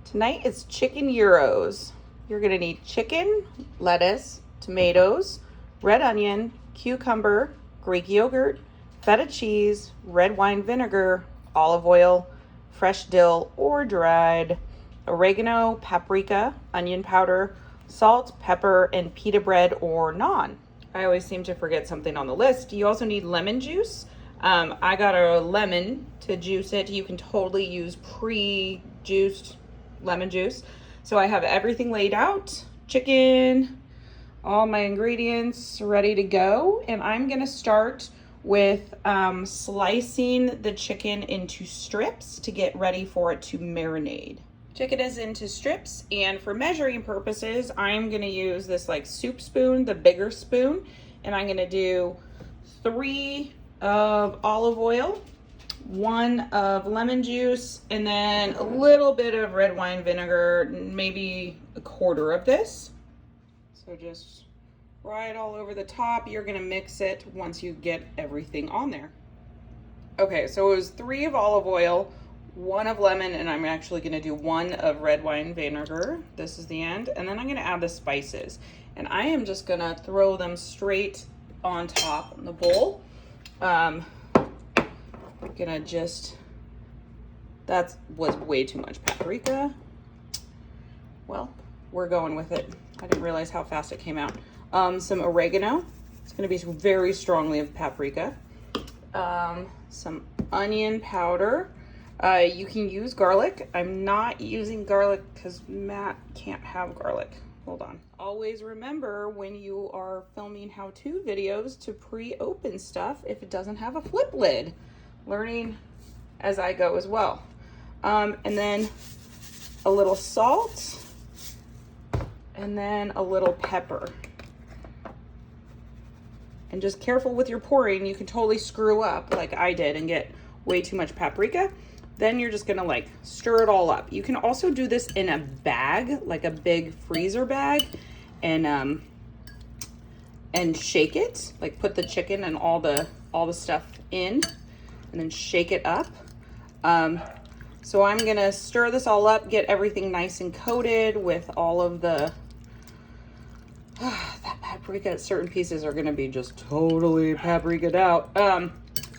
Tonight is chicken gyros. You're gonna need chicken, lettuce, tomatoes, red onion, cucumber, Greek yogurt, feta cheese, red wine vinegar, olive oil, fresh dill or dried, oregano, paprika, onion powder, salt, pepper, and pita bread or naan. I always seem to forget something on the list. You also need lemon juice. I got a lemon to juice it. You can totally use pre-juiced lemon juice. So I have everything laid out, chicken, all my ingredients ready to go. And I'm gonna start with slicing the chicken into strips to get ready for it to marinate. Chicken is into strips, and for measuring purposes, I'm gonna use this like soup spoon, the bigger spoon, and I'm gonna do 3 of olive oil, 1 of lemon juice, and then a little bit of red wine vinegar, maybe a quarter of this. So just right all over the top. You're gonna mix it once you get everything on there. Okay, so it was 3 of olive oil, 1 of lemon, and I'm actually gonna do 1 of red wine vinegar. This is the end. And then I'm gonna add the spices. And I am just gonna throw them straight on top in the bowl. Gonna just, that was way too much paprika. Well, we're going with it. I didn't realize how fast it came out. Some oregano. It's gonna be very strongly of paprika. Some onion powder. You can use garlic. I'm not using garlic because Matt can't have garlic. Hold on. Always remember when you are filming how-to videos to pre-open stuff if it doesn't have a flip lid. Learning as I go as well. And then a little salt and then a little pepper. And just careful with your pouring. You can totally screw up like I did and get way too much paprika. Then you're just gonna like stir it all up. You can also do this in a bag, like a big freezer bag, and shake it. Like put the chicken and all the stuff in, and then shake it up. So I'm gonna stir this all up, get everything nice and coated with all of the that paprika. Certain pieces are gonna be just totally paprika'd out.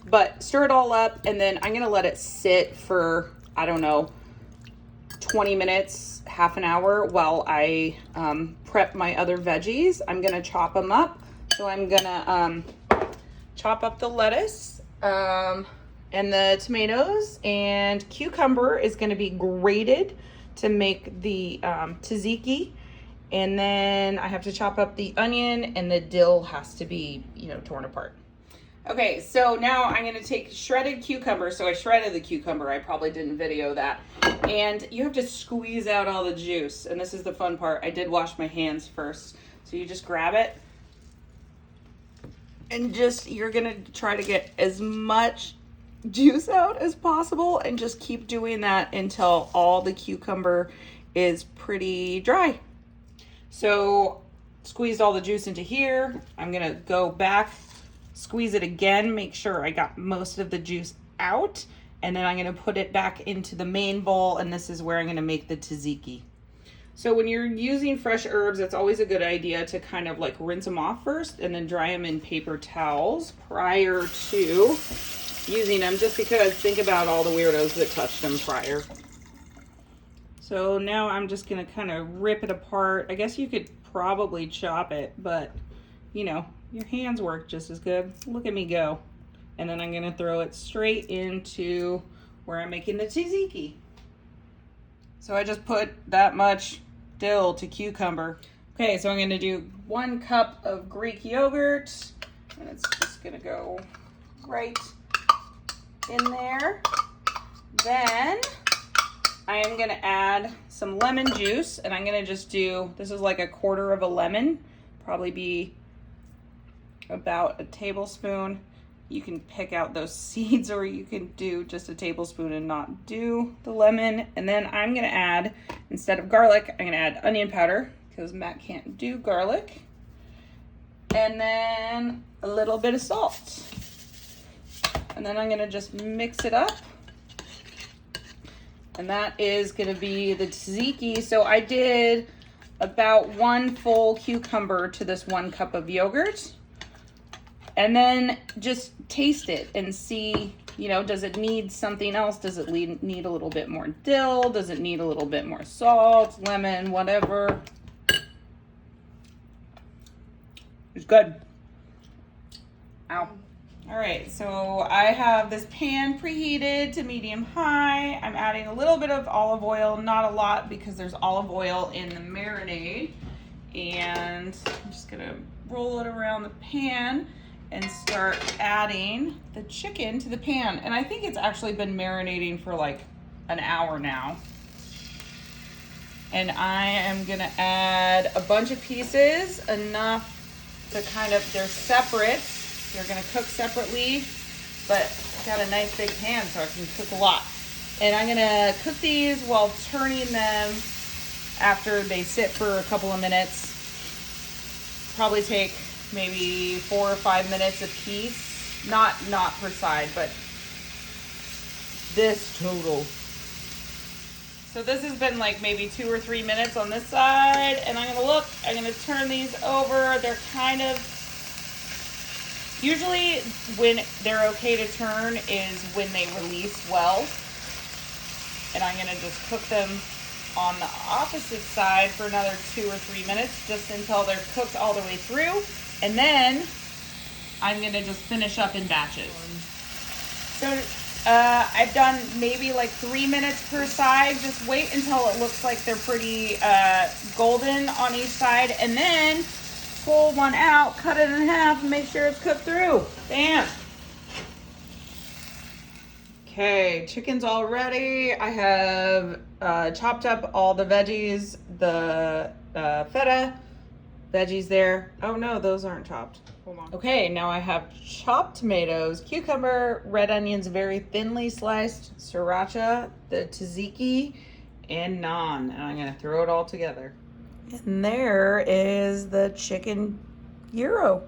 But stir it all up, and then I'm gonna let it sit for, I don't know, 20 minutes, half an hour while I prep my other veggies. I'm gonna chop them up. So I'm gonna chop up the lettuce and the tomatoes, and cucumber is gonna be grated to make the tzatziki. And then I have to chop up the onion, and the dill has to be, torn apart. Okay, so now I'm gonna take shredded cucumber. So I shredded the cucumber. I probably didn't video that. And you have to squeeze out all the juice. And this is the fun part. I did wash my hands first. So you just grab it. And you're gonna try to get as much juice out as possible. And just keep doing that until all the cucumber is pretty dry. So squeezed all the juice into here. I'm gonna go back, squeeze it again, make sure I got most of the juice out, and then I'm gonna put it back into the main bowl, and this is where I'm gonna make the tzatziki. So when you're using fresh herbs, it's always a good idea to kind of like rinse them off first and then dry them in paper towels prior to using them, just because think about all the weirdos that touched them prior. So now I'm just gonna kind of rip it apart. I guess you could probably chop it, but your hands work just as good. Look at me go. And then I'm gonna throw it straight into where I'm making the tzatziki. So I just put that much dill to cucumber. Okay, so I'm gonna do 1 cup of Greek yogurt, and it's just gonna go right in there. Then I am gonna add some lemon juice, and I'm gonna just do, this is like a quarter of a lemon, probably be about a tablespoon. You can pick out those seeds, or you can do just a tablespoon and not do the lemon. And then I'm gonna add, instead of garlic, I'm gonna add onion powder because Matt can't do garlic. And then a little bit of salt. And then I'm gonna just mix it up. And that is going to be the tzatziki. So I did about 1 full cucumber to this 1 cup of yogurt. And then just taste it and see, you know, does it need something else? Does it need a little bit more dill? Does it need a little bit more salt, lemon, whatever? It's good. Ow. All right, so I have this pan preheated to medium high. I'm adding a little bit of olive oil, not a lot because there's olive oil in the marinade. And I'm just gonna roll it around the pan and start adding the chicken to the pan. And I think it's actually been marinating for like an hour now. And I am gonna add a bunch of pieces, enough to kind of, they're separate. They're gonna cook separately, but I've got a nice big pan so I can cook a lot. And I'm gonna cook these while turning them after they sit for a couple of minutes. Probably take maybe 4 or 5 minutes a piece. Not per side, but this total. So this has been like maybe 2 or 3 minutes on this side, and I'm gonna turn these over. They're kind of, usually when they're okay to turn is when they release well. And I'm gonna just cook them on the opposite side for another 2 or 3 minutes, just until they're cooked all the way through. And then I'm gonna just finish up in batches. So I've done maybe like 3 minutes per side. Just wait until it looks like they're pretty golden on each side, and then pull one out, cut it in half, and make sure it's cooked through. Bam. Okay, chicken's all ready. I have chopped up all the veggies, the feta veggies there. Oh no, those aren't chopped. Hold on. Okay, now I have chopped tomatoes, cucumber, red onions, very thinly sliced, sriracha, the tzatziki, and naan. And I'm gonna throw it all together. And there is the chicken gyro.